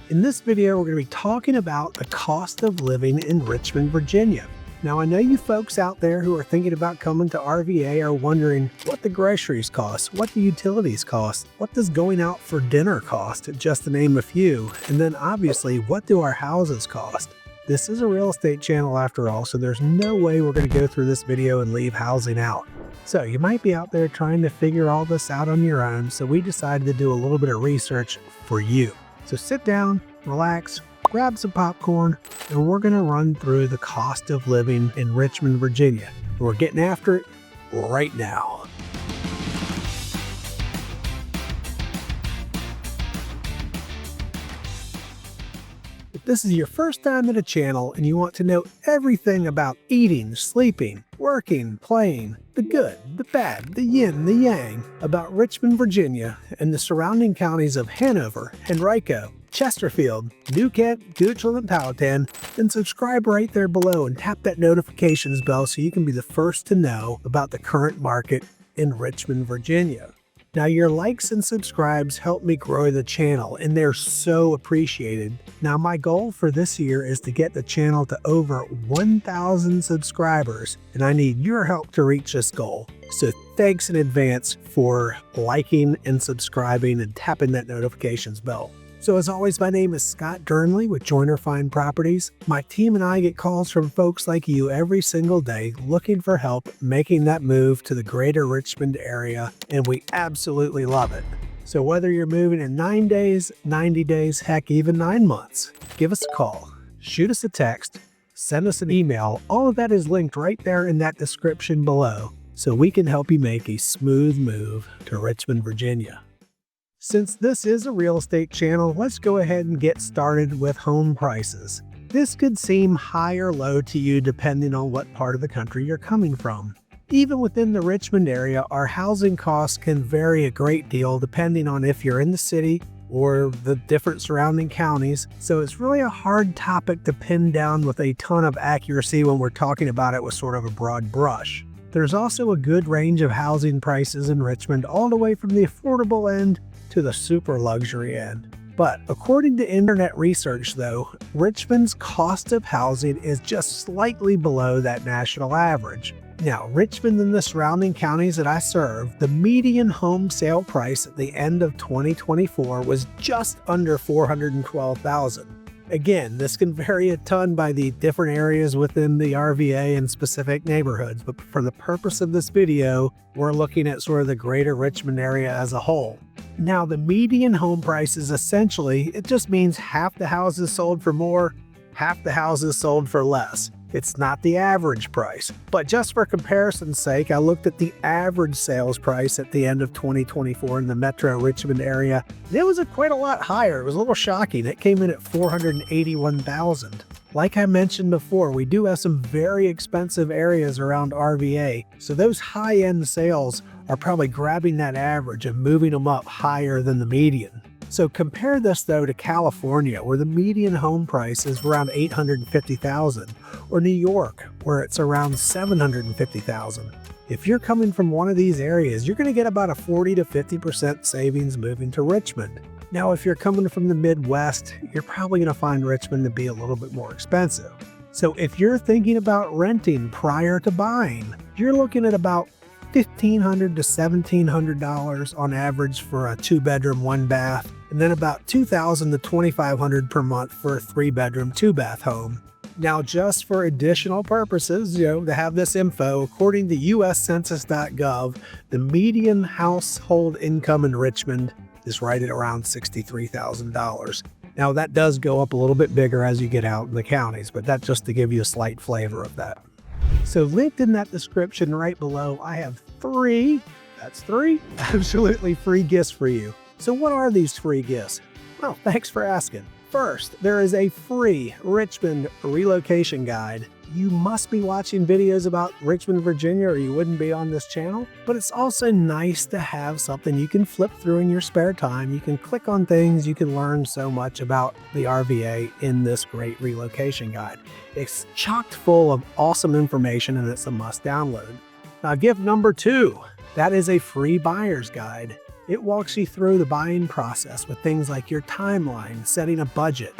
In this video, we're going to be talking about the cost of living in Richmond, Virginia. Now, I know you folks out there who are thinking about coming to RVA are wondering what the groceries cost, what the utilities cost, what does going out for dinner cost, just to name a few, and then obviously, what do our houses cost? This is a real estate channel after all, so there's no way we're going to go through this video and leave housing out. So you might be out there trying to figure all this out on your own, so we decided to do a little bit of research for you. So sit down, relax, grab some popcorn, and we're going to run through the cost of living in Richmond, Virginia. We're getting after it right now. If this is your first time at a channel and you want to know everything about eating, sleeping, working, playing, the good, the bad, the yin, the yang, about Richmond, Virginia, and the surrounding counties of Hanover, Henrico, Chesterfield, New Kent, Goochland, and Powhatan, then subscribe right there below and tap that notifications bell so you can be the first to know about the current market in Richmond, Virginia. Now, your likes and subscribes help me grow the channel, and they're so appreciated. Now, my goal for this year is to get the channel to over 1,000 subscribers, and I need your help to reach this goal. So thanks in advance for liking and subscribing and tapping that notifications bell. So as always, my name is Scott Durnley with Joyner Fine Properties. My team and I get calls from folks like you every single day looking for help making that move to the greater Richmond area, and we absolutely love it. So whether you're moving in 9 days, 90 days, heck, even 9 months, give us a call, shoot us a text, send us an email. All of that is linked right there in that description below, so we can help you make a smooth move to Richmond, Virginia. Since this is a real estate channel, let's go ahead and get started with home prices. This could seem high or low to you depending on what part of the country you're coming from. Even within the Richmond area, our housing costs can vary a great deal depending on if you're in the city or the different surrounding counties, so it's really a hard topic to pin down with a ton of accuracy when we're talking about it with sort of a broad brush. There's also a good range of housing prices in Richmond, all the way from the affordable end to the super luxury end. But according to internet research though, Richmond's cost of housing is just slightly below that national average. Now, Richmond and the surrounding counties that I serve, the median home sale price at the end of 2024 was just under $412,000. Again, this can vary a ton by the different areas within the RVA and specific neighborhoods, but for the purpose of this video, we're looking at sort of the greater Richmond area as a whole. Now, the median home price is essentially, it just means half the houses sold for more, half the houses sold for less. It's not the average price. But just for comparison's sake, I looked at the average sales price at the end of 2024 in the Metro Richmond area. It was quite a lot higher. It was a little shocking. It came in at $481,000. Like I mentioned before, we do have some very expensive areas around RVA, so those high-end sales are probably grabbing that average and moving them up higher than the median. So compare this though to California, where the median home price is around $850,000, or New York, where it's around $750,000. If you're coming from one of these areas, you're going to get about a 40 to 50% savings moving to Richmond. Now, if you're coming from the Midwest, you're probably going to find Richmond to be a little bit more expensive. So if you're thinking about renting prior to buying, you're looking at about $1,500 to $1,700 on average for a 2-bedroom, 1-bath, and then about $2,000 to $2,500 per month for a 3-bedroom, 2-bath home. Now, just for additional purposes, to have this info, according to uscensus.gov, the median household income in Richmond is right at around $63,000. Now, that does go up a little bit bigger as you get out in the counties, but that's just to give you a slight flavor of that. So linked in that description right below, I have three absolutely free gifts for you. So what are these free gifts? Well, thanks for asking. First, there is a free Richmond relocation guide. You must be watching videos about Richmond, Virginia, or you wouldn't be on this channel. But it's also nice to have something you can flip through in your spare time. You can click on things, you can learn so much about the RVA in this great relocation guide. It's chock full of awesome information and it's a must download. Now, gift number 2, that is a free buyer's guide. It walks you through the buying process with things like your timeline, setting a budget,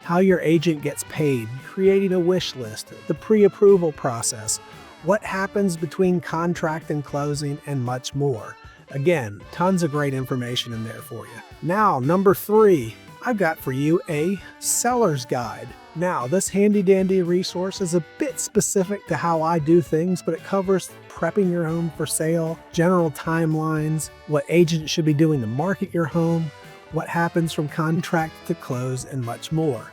how your agent gets paid, creating a wish list, the pre-approval process, what happens between contract and closing, and much more. Again, tons of great information in there for you. Now, number 3, I've got for you a seller's guide. Now, this handy-dandy resource is a bit specific to how I do things, but it covers prepping your home for sale, general timelines, what agents should be doing to market your home, what happens from contract to close, and much more.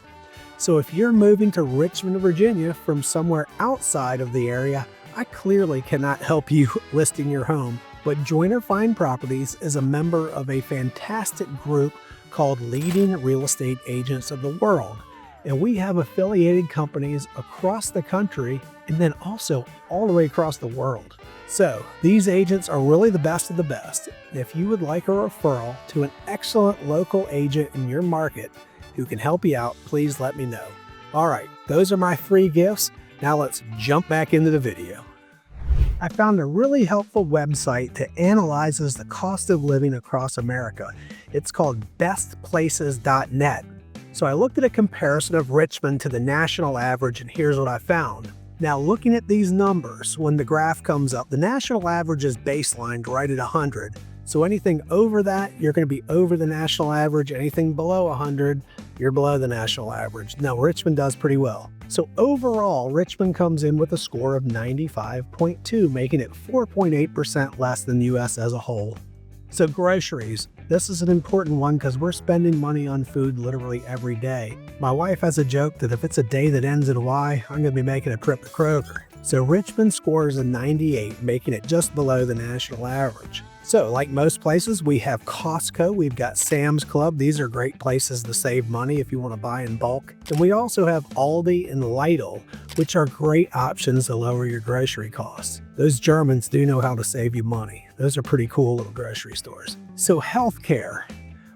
So if you're moving to Richmond, Virginia from somewhere outside of the area, I clearly cannot help you listing your home, but Joyner Fine Properties is a member of a fantastic group called Leading Real Estate Agents of the World. And we have affiliated companies across the country and then also all the way across the world. So these agents are really the best of the best. If you would like a referral to an excellent local agent in your market who can help you out, please let me know. All right, those are my 3 gifts. Now let's jump back into the video. I found a really helpful website that analyzes the cost of living across America. It's called bestplaces.net. So I looked at a comparison of Richmond to the national average, and here's what I found. Now, looking at these numbers, when the graph comes up, the national average is baselined right at 100. So anything over that, you're going to be over the national average. Anything below 100, you're below the national average. Now, Richmond does pretty well. So overall, Richmond comes in with a score of 95.2, making it 4.8% less than the US as a whole. So groceries, this is an important one because we're spending money on food literally every day. My wife has a joke that if it's a day that ends in Y, I'm going to be making a trip to Kroger. So Richmond scores a 98, making it just below the national average. So like most places, we have Costco, we've got Sam's Club. These are great places to save money if you want to buy in bulk. And we also have Aldi and Lidl, which are great options to lower your grocery costs. Those Germans do know how to save you money. Those are pretty cool little grocery stores. So healthcare.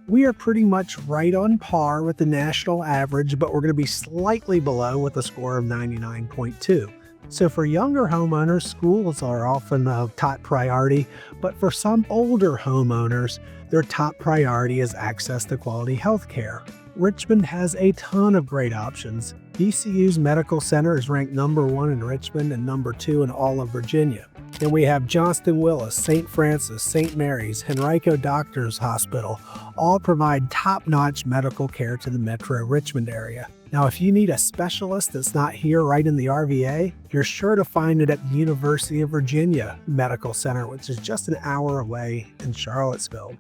We are pretty much right on par with the national average, but we're going to be slightly below with a score of 99.2. So for younger homeowners, schools are often a top priority, but for some older homeowners, their top priority is access to quality health care. Richmond has a ton of great options. DCU's Medical Center is ranked number 1 in Richmond and number 2 in all of Virginia. And we have Johnston Willis, St. Francis, St. Mary's, Henrico Doctors Hospital, all provide top-notch medical care to the metro Richmond area. Now, if you need a specialist that's not here right in the RVA, you're sure to find it at the University of Virginia Medical Center, which is just an hour away in Charlottesville.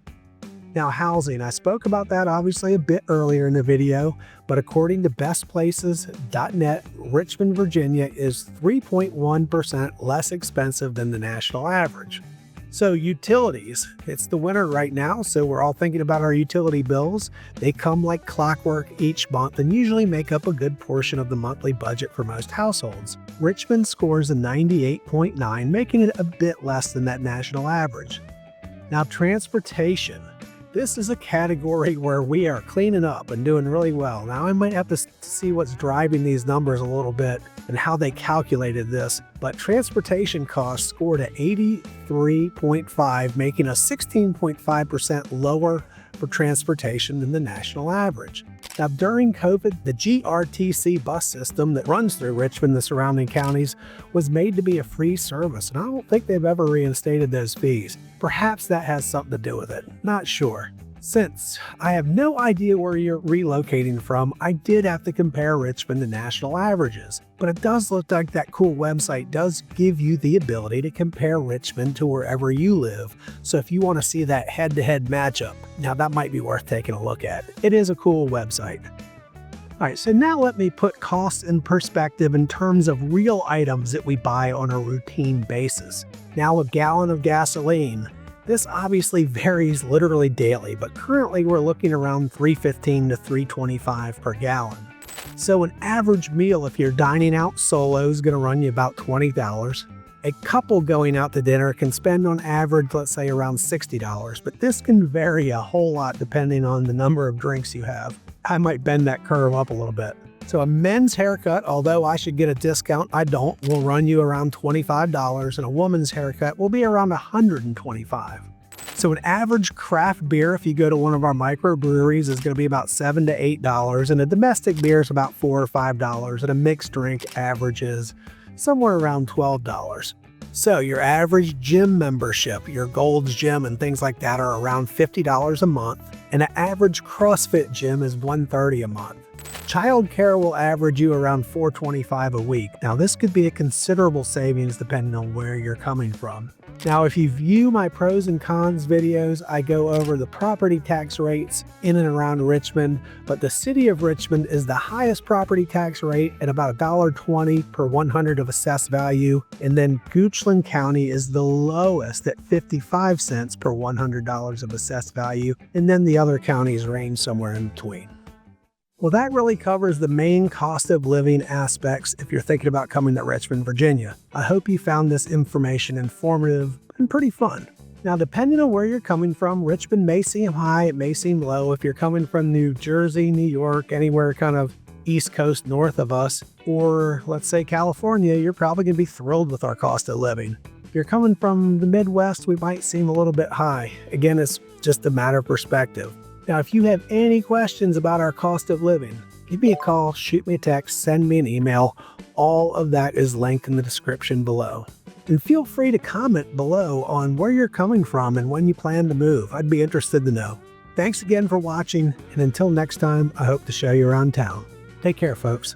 Now, housing, I spoke about that obviously a bit earlier in the video, but according to bestplaces.net, Richmond, Virginia is 3.1% less expensive than the national average. So utilities, it's the winter right now, so we're all thinking about our utility bills. They come like clockwork each month and usually make up a good portion of the monthly budget for most households. Richmond scores a 98.9, making it a bit less than that national average. Now, transportation. This is a category where we are cleaning up and doing really well. Now, I might have to see what's driving these numbers a little bit and how they calculated this, but transportation costs scored at 83.5, making us 16.5% lower for transportation than the national average. Now, during COVID, the GRTC bus system that runs through Richmond and the surrounding counties was made to be a free service, and I don't think they've ever reinstated those fees. Perhaps that has something to do with it. Not sure. Since I have no idea where you're relocating from, I did have to compare Richmond to national averages. But it does look like that cool website does give you the ability to compare Richmond to wherever you live. So if you want to see that head-to-head matchup, now that might be worth taking a look at. It is a cool website. All right, so now let me put costs in perspective in terms of real items that we buy on a routine basis. Now, a gallon of gasoline. This obviously varies literally daily, but currently we're looking around $3.15 to $3.25 per gallon. So an average meal, if you're dining out solo, is going to run you about $20. A couple going out to dinner can spend on average, let's say around $60, but this can vary a whole lot depending on the number of drinks you have. I might bend that curve up a little bit. So a men's haircut, although I should get a discount, I don't, will run you around $25, and a woman's haircut will be around $125. So an average craft beer, if you go to one of our microbreweries, is going to be about $7 to $8, and a domestic beer is about $4 or $5, and a mixed drink averages somewhere around $12. So your average gym membership, your Gold's Gym and things like that, are around $50 a month, and an average CrossFit gym is $130 a month. Childcare will average you around $425 a week. Now this could be a considerable savings depending on where you're coming from. Now if you view my pros and cons videos, I go over the property tax rates in and around Richmond, but the city of Richmond is the highest property tax rate at about $1.20 per 100 of assessed value, and then Goochland County is the lowest at 55 cents per $100 of assessed value, and then the other counties range somewhere in between. Well, that really covers the main cost of living aspects if you're thinking about coming to Richmond, Virginia. I hope you found this information informative and pretty fun. Now, depending on where you're coming from, Richmond may seem high, it may seem low. If you're coming from New Jersey, New York, anywhere kind of East Coast north of us, or let's say California, you're probably going to be thrilled with our cost of living. If you're coming from the Midwest, we might seem a little bit high. Again, it's just a matter of perspective. Now, if you have any questions about our cost of living, give me a call, shoot me a text, send me an email. All of that is linked in the description below. And feel free to comment below on where you're coming from and when you plan to move. I'd be interested to know. Thanks again for watching, and until next time, I hope to show you around town. Take care, folks.